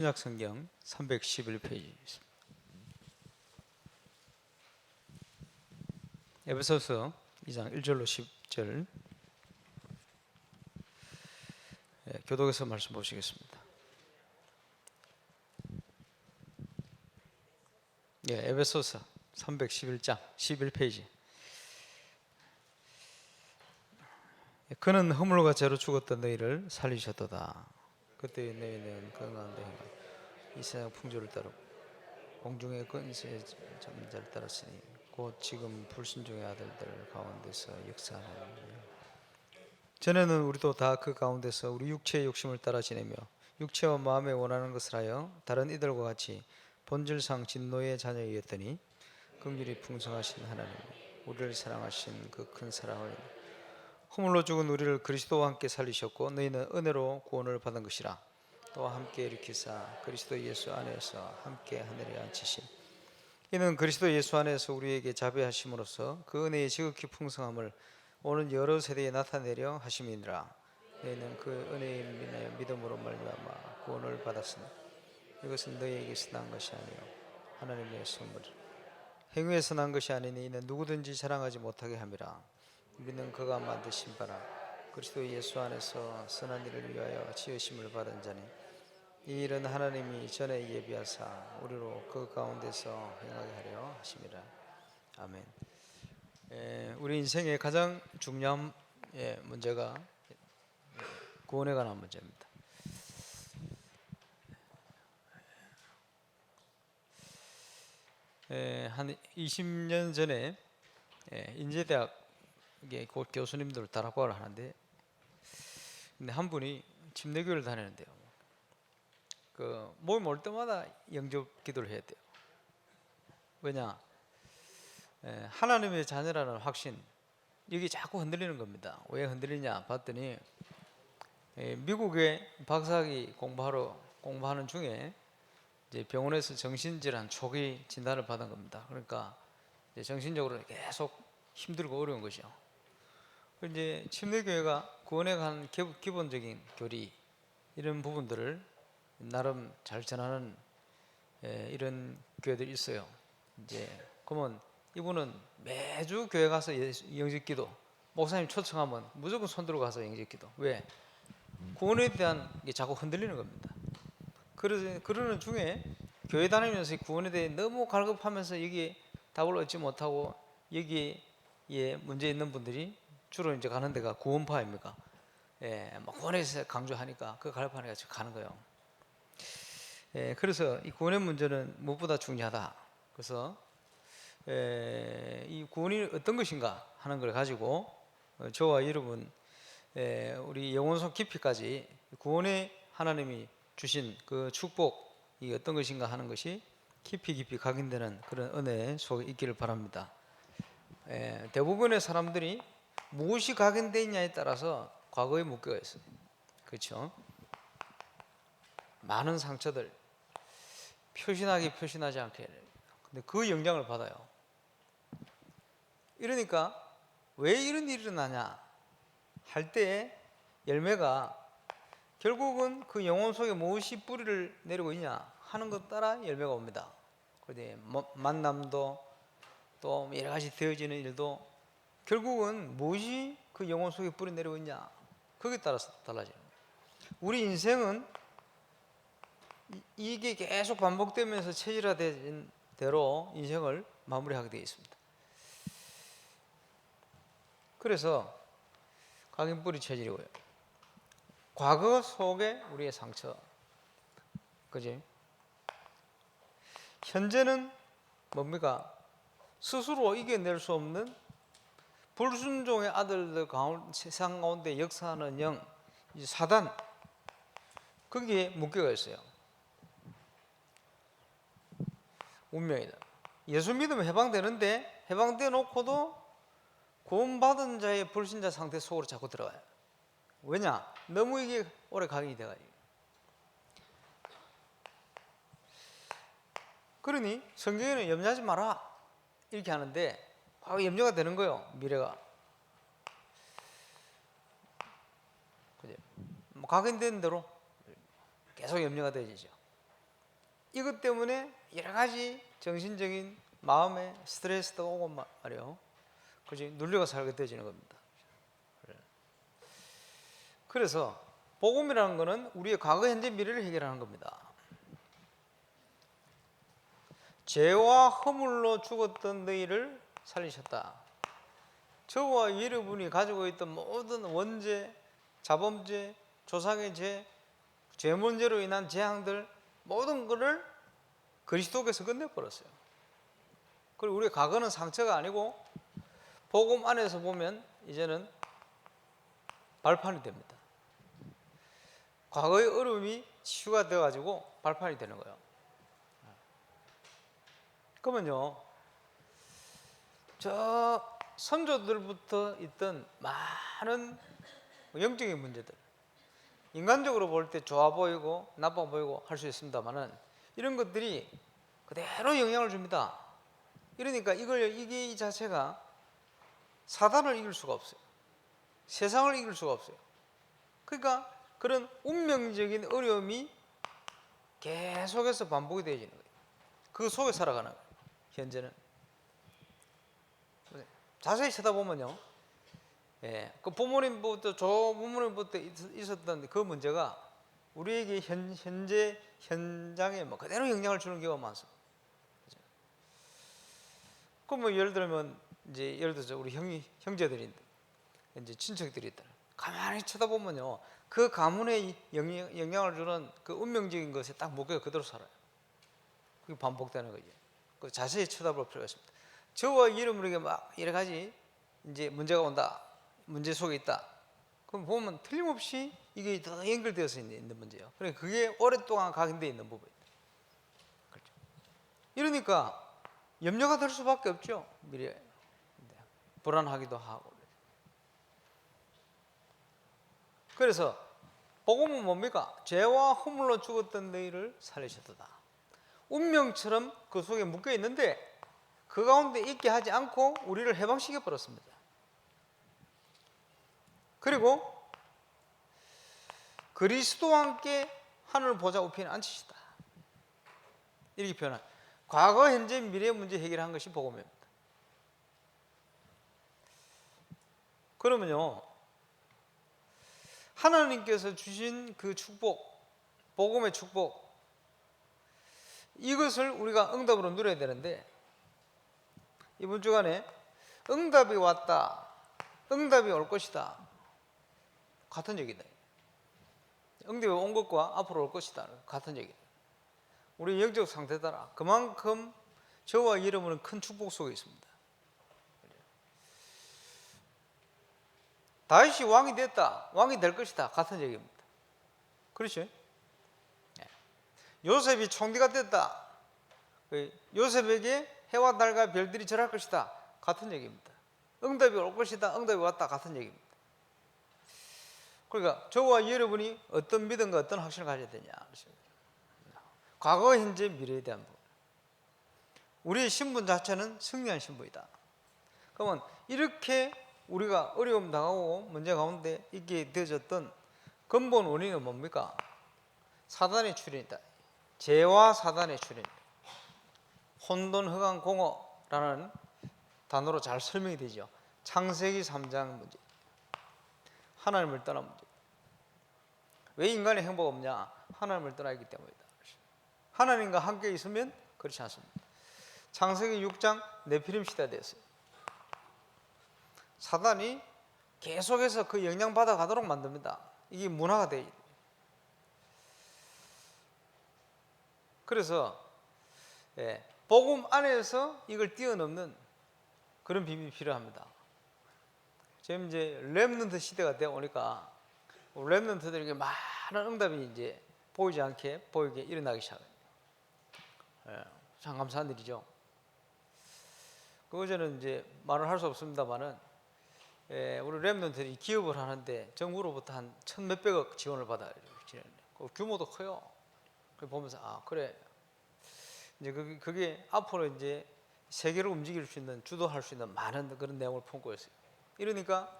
신약성경 311페이지 있습니다. 에베소서 2장 1절로 10절 교독에서 말씀 보시겠습니다. 에베소서 311장 11페이지. 그는 허물과 죄로 죽었던 너희를 살리셨도다. 그때 너희는 건강한데 이 세상 풍조를 따르고 공중의 권세의 잠자를 따랐으니 곧 지금 불순종의 아들들 가운데서 역사하는 전에는 우리도 다 그 가운데서 우리 육체의 욕심을 따라 지내며 육체와 마음에 원하는 것을 하여 다른 이들과 같이 본질상 진노의 자녀이었더니 긍휼이 풍성하신 하나님 우리를 사랑하신 그 큰 사랑을 허물로 죽은 우리를 그리스도와 함께 살리셨고 너희는 은혜로 구원을 받은 것이라. 또 함께 일으키사 그리스도 예수 안에서 함께 하늘에 앉히심. 이는 그리스도 예수 안에서 우리에게 자비하심으로써 그 은혜의 지극히 풍성함을 오는 여러 세대에 나타내려 하심이니라. 너희는 그 은혜에 인하여 믿음으로 말미암아 구원을 받았으니 이것은 너희에게서 난 것이 아니요 하나님의 선물이라. 행위에서 난 것이 아니니 이는 누구든지 자랑하지 못하게 함이라. 믿는 그가 만드신 바라 그리스도 예수 안에서 선한 일을 위하여 지으심을 받은 자니 이 일은 하나님이 전에 예비하사 우리로 그 가운데서 행하게 하려 하심이라. 아멘. 우리 인생의 가장 중요한 문제가 구원에 관한 문제입니다. 한 20년 전에 인제대학 곧 교수님들 다락과를 하는데, 근데 한 분이 침례교회를 다니는데요. 그 모임 올 때마다 영접 기도를 해야 돼요. 왜냐? 하나님의 자녀라는 확신, 여기 자꾸 흔들리는 겁니다. 왜 흔들리냐 봤더니 미국의 박사학위 공부하는 중에 이제 병원에서 정신질환 초기 진단을 받은 겁니다. 그러니까 이제 정신적으로 계속 힘들고 어려운 것이요. 이제 침례교회가 구원에 관한 기본적인 교리 이런 부분들을 나름 잘 전하는 이런 교회들이 있어요. 이제 그러면 이분은 매주 교회 가서 영접기도, 목사님 초청하면 무조건 손 들고 가서 영접기도. 왜? 구원에 대한 게 자꾸 흔들리는 겁니다. 그러는 중에 교회 다니면서 구원에 대해 너무 갈급하면서 여기에 답을 얻지 못하고 여기에 문제 있는 분들이 주로 이제 가는 데가 구원파 아닙니까? 막 구원에서 강조하니까 그 갈급하니까 가는 거예요. 그래서 이 구원의 문제는 무엇보다 중요하다. 그래서 이 구원이 어떤 것인가 하는 걸 가지고 저와 여러분 우리 영혼속 깊이까지 구원의 하나님이 주신 그 축복이 어떤 것인가 하는 것이 깊이 각인되는 그런 은혜 속에 있기를 바랍니다. 대부분의 사람들이 무엇이 각인되어 있냐에 따라서 과거에 묶여 있어요. 그렇죠? 많은 상처들 표신하지 않게, 근데 그 영향을 받아요. 이러니까 왜 이런 일이 일어나냐 할 때 열매가 결국은 그 영혼 속에 무엇이 뿌리를 내리고 있냐 하는 것 따라 열매가 옵니다. 그런데 만남도 또 여러 가지 되어지는 일도 결국은 무엇이 그 영혼 속에 뿌리 내리고 있냐 거기에 따라서 달라지는 거예요. 우리 인생은 이게 계속 반복되면서 체질화된 대로 인생을 마무리하게 되어 있습니다. 그래서 각인뿌리 체질이고요. 과거 속에 우리의 상처, 그지? 현재는 뭡니까? 스스로 이겨낼 수 없는 불순종의 아들들 가운데, 세상 가운데 역사하는 영, 사단, 거기에 묶여 있어요. 운명이다. 예수 믿으면 해방되는데 해방돼 놓고도 구원받은 자의 불신자 상태 속으로 자꾸 들어가요. 왜냐? 너무 이게 오래 각인이 돼가지고. 그러니 성경에는 염려하지 마라 이렇게 하는데 과거 염려가 되는 거예요. 미래가 그죠? 각인된 대로 계속 염려가 되지죠. 이것 때문에 여러 가지 정신적인 마음의 스트레스도 오고 말이요. 그지? 눌려가 살게 되어지는 겁니다. 그래서 복음이라는 것은 우리의 과거, 현재, 미래를 해결하는 겁니다. 죄와 허물로 죽었던 너희를 살리셨다. 저와 여러분이 가지고 있던 모든 원죄, 자범죄, 조상의 죄, 죄 문제로 인한 재앙들 모든 것을 그리스도께서 끝내버렸어요. 그리고 우리의 과거는 상처가 아니고 복음 안에서 보면 이제는 발판이 됩니다. 과거의 어려움이 치유가 되어가지고 발판이 되는 거예요. 그러면요, 저 선조들부터 있던 많은 영적인 문제들, 인간적으로 볼 때 좋아 보이고 나빠 보이고 할 수 있습니다만은 이런 것들이 그대로 영향을 줍니다. 이러니까 이게 이 자체가 사단을 이길 수가 없어요. 세상을 이길 수가 없어요. 그러니까 그런 운명적인 어려움이 계속해서 반복이 되어지는 거예요. 그 속에 살아가는 거예요. 현재는 자세히 쳐다보면요, 그 부모님부터 저 부모님부터 있었던 그 문제가 우리에게 현재 현장에 뭐 그대로 영향을 주는 경우가 많습니다. 그 뭐 예를 들면 이제 예를 들어서 우리 형제들인데 이제 친척들이 있다. 가만히 쳐다보면요, 그 가문에 영향을 주는 그 운명적인 것에 딱 목표가 그대로 살아요. 그게 반복되는 거죠. 그 자세히 쳐다볼 필요가 있습니다. 저와 여러분에게 막 여러 가지 이제 문제가 온다, 문제 속에 있다. 그럼 보면 틀림없이 이게 다 연결되어서 있는 문제예요. 그러니까 그게 오랫동안 각인되어 있는 부분입니다. 그렇죠. 이러니까 염려가 될 수밖에 없죠. 미래에 불안하기도 하고. 그래서 복음은 뭡니까? 죄와 허물로 죽었던 너희를 살리셨도다. 운명처럼 그 속에 묶여 있는데 그 가운데 있게 하지 않고 우리를 해방시켜 버렸습니다. 그리고 그리스도와 함께 하늘 보좌 우편에 앉히시다. 이렇게 표현한 과거, 현재, 미래 문제 해결한 것이 복음입니다. 그러면요, 하나님께서 주신 그 축복, 복음의 축복, 이것을 우리가 응답으로 누려야 되는데 이번 주간에 응답이 왔다, 응답이 올 것이다, 같은 얘기다. 응답이 온 것과 앞으로 올 것이다, 같은 얘기다. 우리 영적 상태다. 그만큼 저와 여러분은 큰 축복 속에 있습니다. 다윗이 왕이 됐다, 왕이 될 것이다, 같은 얘기입니다. 그렇죠? 요셉이 총리가 됐다, 요셉에게 해와 달과 별들이 절할 것이다, 같은 얘기입니다. 응답이 올 것이다, 응답이 왔다, 같은 얘기입니다. 그러니까 저와 여러분이 어떤 믿음과 어떤 확신을 가져야 되냐, 과거, 현재, 미래에 대한 부분. 우리의 신분 자체는 승리한 신분이다. 그러면 이렇게 우리가 어려움 당하고 문제 가운데 있게 되어졌던 근본 원인은 뭡니까? 사단의 출현이다. 죄와 사단의 출현. 혼돈, 흑암, 공허라는 단어로 잘 설명이 되죠. 창세기 3장 문제. 하나님을 떠난 문제. 왜 인간의 행복이 없냐? 하나님을 떠나기 때문이다. 하나님과 함께 있으면 그렇지 않습니다. 창세기 6장 네피림 시대가 됐어요. 사단이 계속해서 그 영향받아 가도록 만듭니다. 이게 문화가 되어 있어요. 그래서 복음 안에서 이걸 뛰어넘는 그런 비밀이 필요합니다. 지금 이제 렘넌트 시대가 되어 오니까 렘넌트들에게 많은 응답이 이제 보이지 않게 보이게 일어나기 시작해요. 참 감사한 일이죠. 그거저는 이제 말을 할 수 없습니다만은 우리 렘넌트들이 기업을 하는데 정부로부터 한 1,몇백억 지원을 받아요. 그 규모도 커요. 그 보면서 아 그래 이제 그게 앞으로 이제 세계를 움직일 수 있는 주도할 수 있는 많은 그런 내용을 품고 있어요. 이러니까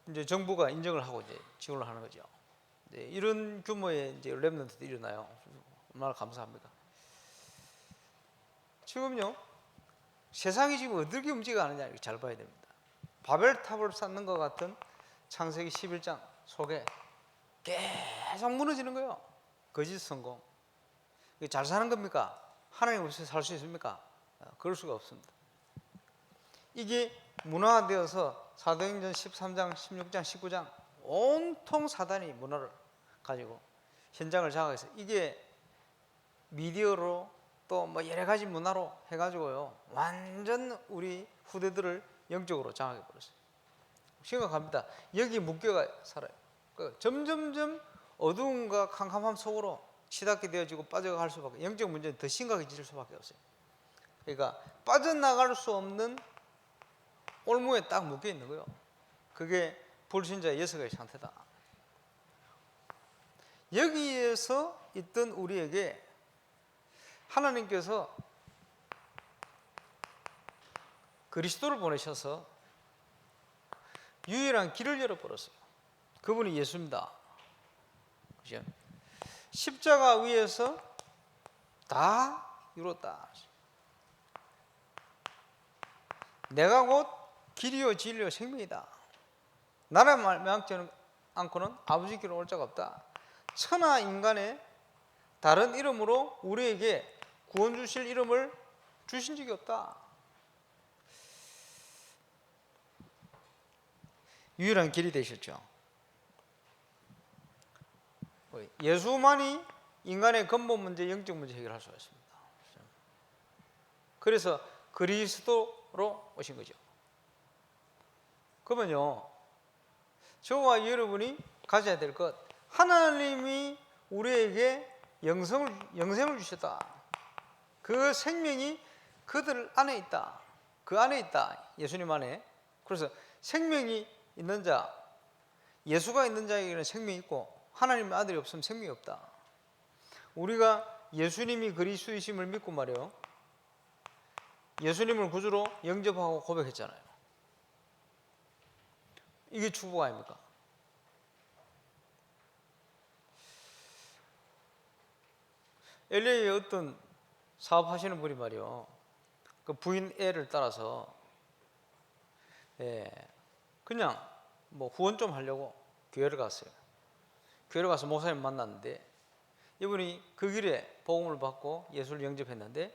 이제 정부가 인정을 하고 이제 지원을 하는 거죠. 이제 이런 규모의 이제 렘넌트들이 일어나요. 얼마나 감사합니까? 지금요 세상이 지금 어떻게 움직여가느냐 이렇게 잘 봐야 됩니다. 바벨탑을 쌓는 것 같은 창세기 11장 속에 계속 무너지는 거예요. 거짓 성공. 이게 잘 사는 겁니까? 하나님 없이 살 수 있습니까? 그럴 수가 없습니다. 이게 문화되어서 사도행전 13장, 16장, 19장 온통 사단이 문화를 가지고 현장을 장악해서 이게 미디어로 또 뭐 여러 가지 문화로 해가지고요 완전 우리 후대들을 영적으로 장악해 버렸어요. 심각합니다. 여기 묶여가 살아요. 점점점 어두움과 캄캄함 속으로 치닫게 되어지고 빠져갈 수밖에, 영적 문제는 더 심각해질 수밖에 없어요. 그러니까 빠져나갈 수 없는 올무에 딱 묶여 있는 거예요. 그게 불신자의 예수의 상태다. 여기에서 있던 우리에게 하나님께서 그리스도를 보내셔서 유일한 길을 열어버렸어요. 그분이 예수입니다. 그죠? 십자가 위에서 다 이뤘다. 내가 곧 길이요 진리요 생명이다. 나를 명하지 않고는 아버지께로 올 자가 없다. 천하 인간의 다른 이름으로 우리에게 구원 주실 이름을 주신 적이 없다. 유일한 길이 되셨죠. 예수만이 인간의 근본 문제, 영적 문제 해결할 수가 있습니다. 그래서 그리스도로 오신 거죠. 그러면요, 저와 여러분이 가져야 될 것, 하나님이 우리에게 영생을 주셨다. 그 생명이 그들 안에 있다. 그 안에 있다. 예수님 안에. 그래서 생명이 있는 자, 예수가 있는 자에게는 생명이 있고 하나님의 아들이 없으면 생명이 없다. 우리가 예수님이 그리스도이심을 믿고 말이요, 예수님을 구주로 영접하고 고백했잖아요. 이게 축복 아닙니까? LA에 어떤 사업하시는 분이 말이요, 그 부인 애를 따라서 그냥 뭐 후원 좀 하려고 교회를 갔어요. 교회를 가서 목사님 만났는데 이분이 그 길에 복음을 받고 예수를 영접했는데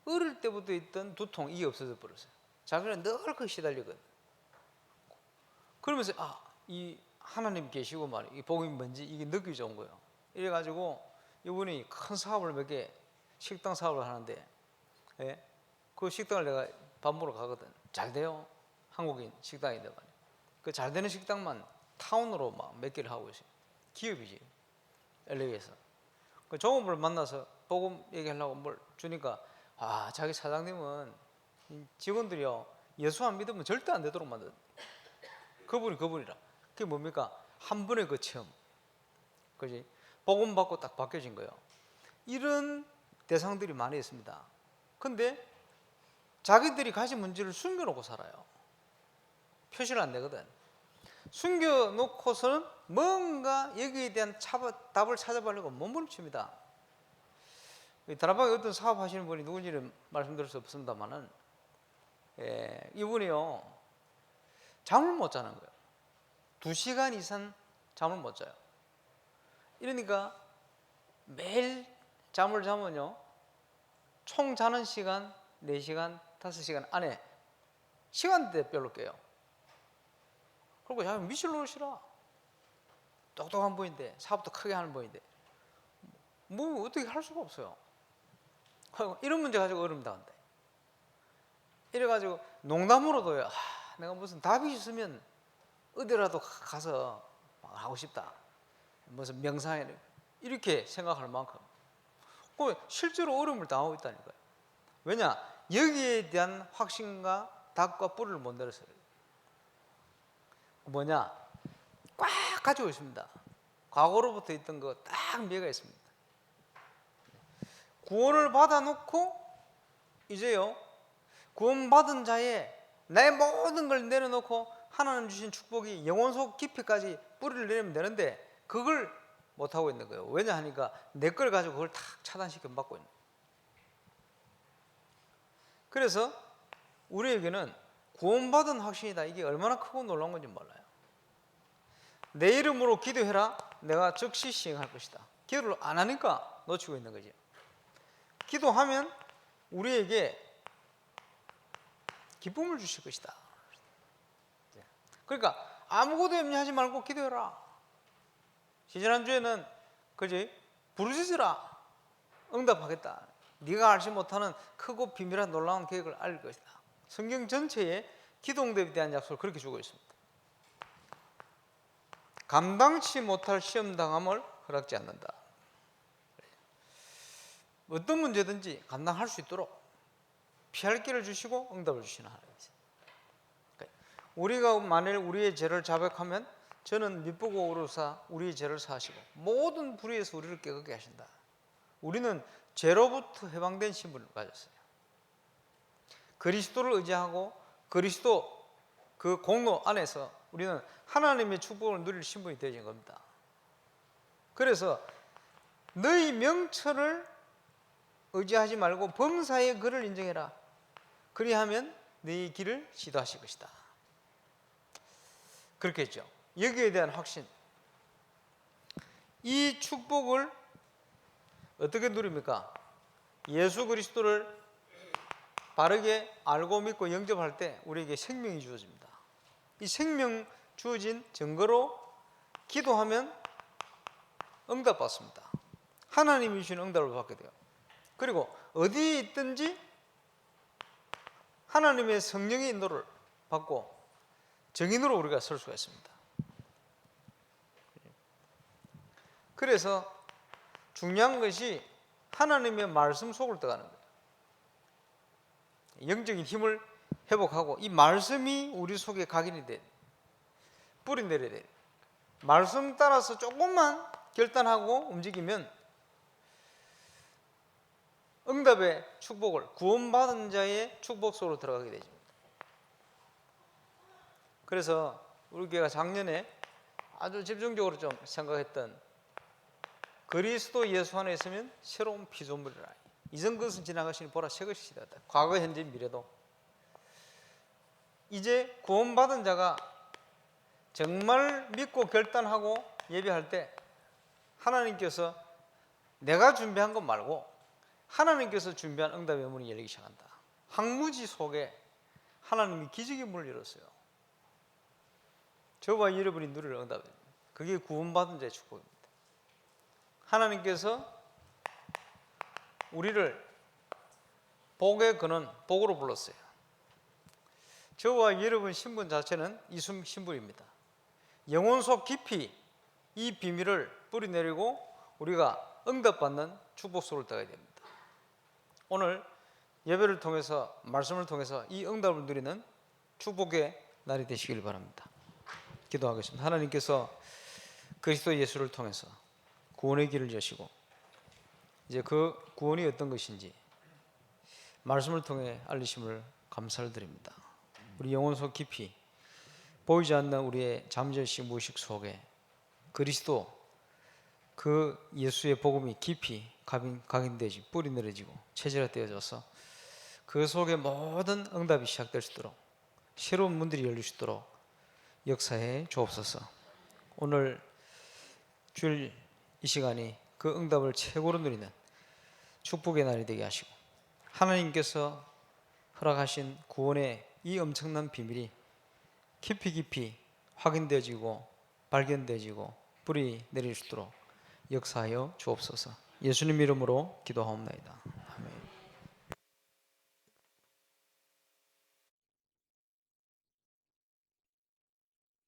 어릴 때부터 있던 두통, 이게 없어져 버렸어요. 자기는 늘 그 시달리거든. 그러면서 이 하나님 계시고 말이야, 이 복음이 뭔지 이게 느껴져 온 거예요. 이래가지고 이분이 큰 사업을 몇 개, 식당 사업을 하는데, 그 식당을 내가 밥 먹으러 가거든. 잘 돼요. 한국인 식당인데 말이야. 그 잘 되는 식당만 타운으로 막 몇 개를 하고 있어요. 기업이지, LA에서. 그 종업을 만나서 복음 얘기하려고 뭘 주니까, 자기 사장님은 직원들이요 예수 안 믿으면 절대 안 되도록 만든 그분이라. 그게 뭡니까? 한 번의 그 체험, 그지? 복음 받고 딱 바뀌어진 거예요. 이런 대상들이 많이 있습니다. 근데 자기들이 가진 문제를 숨겨놓고 살아요. 표시를 안 내거든. 숨겨놓고서는 뭔가 여기에 대한 답을 찾아보려고 몸부림칩니다. 다락방에 어떤 사업하시는 분이 누군지는 말씀드릴 수 없습니다만은, 이분이요 잠을 못 자는 거예요. 2시간 이상 잠을 못 자요. 이러니까 매일 잠을 자면요 총 자는 시간 4시간, 5시간 안에 시간대별로 깨요. 그리고 자기 미칠 노릇이라. 똑똑한 분인데, 사업도 크게 하는 분인데 뭐 어떻게 할 수가 없어요. 이런 문제 가지고 어렵다 한데, 이래가지고 농담으로도요, 내가 무슨 답이 있으면 어디라도 가서 하고 싶다, 무슨 명상에 이렇게 생각할 만큼 실제로 어려움을 당하고 있다니까요. 왜냐? 여기에 대한 확신과 닭과 뿔을 못 내렸어요. 뭐냐? 꽉 가지고 있습니다. 과거로부터 있던 거 딱 미해가 있습니다. 구원을 받아놓고 이제요 구원받은 자의 내 모든 걸 내려놓고 하나님 주신 축복이 영혼 속 깊이까지 뿌리를 내리면 되는데 그걸 못하고 있는 거예요. 왜냐 하니까 내 걸 가지고 그걸 탁 차단시켜 받고 있는 거예요. 그래서 우리에게는 구원받은 확신이다. 이게 얼마나 크고 놀라운 건지 몰라요. 내 이름으로 기도해라. 내가 즉시 시행할 것이다. 기도를 안 하니까 놓치고 있는 거죠. 기도하면 우리에게 기쁨을 주실 것이다. 그러니까 아무것도 염려하지 말고 기도해라. 지난주에는 그지? 부르짖으라. 응답하겠다. 네가 알지 못하는 크고 비밀한 놀라운 계획을 알릴 것이다. 성경 전체에 기도 응답에 대한 약속을 그렇게 주고 있습니다. 감당치 못할 시험 당함을 허락지 않는다. 어떤 문제든지 감당할 수 있도록 피할 길을 주시고 응답을 주시는 하나님이세요. 우리가 만일 우리의 죄를 자백하면 저는 미쁘고 오르사 우리의 죄를 사하시고 모든 불의에서 우리를 깨끗게 하신다. 우리는 죄로부터 해방된 신분을 가졌어요. 그리스도를 의지하고 그리스도 그 공로 안에서 우리는 하나님의 축복을 누릴 신분이 되어진 겁니다. 그래서 너희 명철을 의지하지 말고 범사의 그를 인정해라. 그리하면 너희 길을 지도하실 것이다. 그렇게 했죠. 여기에 대한 확신. 이 축복을 어떻게 누립니까? 예수 그리스도를 바르게 알고 믿고 영접할 때 우리에게 생명이 주어집니다. 이 생명 주어진 증거로 기도하면 응답받습니다. 하나님이 주시는 응답을 받게 돼요. 그리고 어디에 있든지 하나님의 성령의 인도를 받고 정인으로 우리가 설 수가 있습니다. 그래서 중요한 것이 하나님의 말씀 속을 들어가는 거예요. 영적인 힘을 회복하고 이 말씀이 우리 속에 각인이 돼 뿌리 내려야 돼요. 말씀 따라서 조금만 결단하고 움직이면 응답의 축복을 구원받은 자의 축복 속으로 들어가게 되죠. 그래서 우리 교회가 작년에 아주 집중적으로 좀 생각했던 그리스도 예수 안에 있으면 새로운 피조물이라. 이전 것은 지나가시니 보라 새 것이 시대다. 과거 현재 미래도 이제 구원받은 자가 정말 믿고 결단하고 예배할 때 하나님께서 내가 준비한 것 말고 하나님께서 준비한 응답의 문이 열리기 시작한다. 황무지 속에 하나님이 기적의 문을 열었어요. 저와 여러분이 누릴 응답입니다. 그게 구원받은 자의 축복입니다. 하나님께서 우리를 복의 근원, 복으로 불렀어요. 저와 여러분 신분 자체는 이 신분입니다. 영혼 속 깊이 이 비밀을 뿌리내리고 우리가 응답받는 축복 속을 들어가야 됩니다. 오늘 예배를 통해서 말씀을 통해서 이 응답을 누리는 축복의 날이 되시길 바랍니다. 기도하겠습니다. 하나님께서 그리스도 예수를 통해서 구원의 길을 여시고 이제 그 구원이 어떤 것인지 말씀을 통해 알리심을 감사를 드립니다. 우리 영혼 속 깊이 보이지 않는 우리의 잠재의식 무의식 속에 그리스도 그 예수의 복음이 깊이 각인되지 뿌리 내려지고 체질화되어져서 그 속에 모든 응답이 시작될 수 있도록 새로운 문들이 열릴 수 있도록 역사해 주옵소서. 오늘 주일 이 시간이 그 응답을 최고로 누리는 축복의 날이 되게 하시고 하나님께서 허락하신 구원의 이 엄청난 비밀이 깊이 확인되어지고 발견되어지고 뿌리 내릴 수 있도록 역사하여 주옵소서. 예수님 이름으로 기도하옵나이다.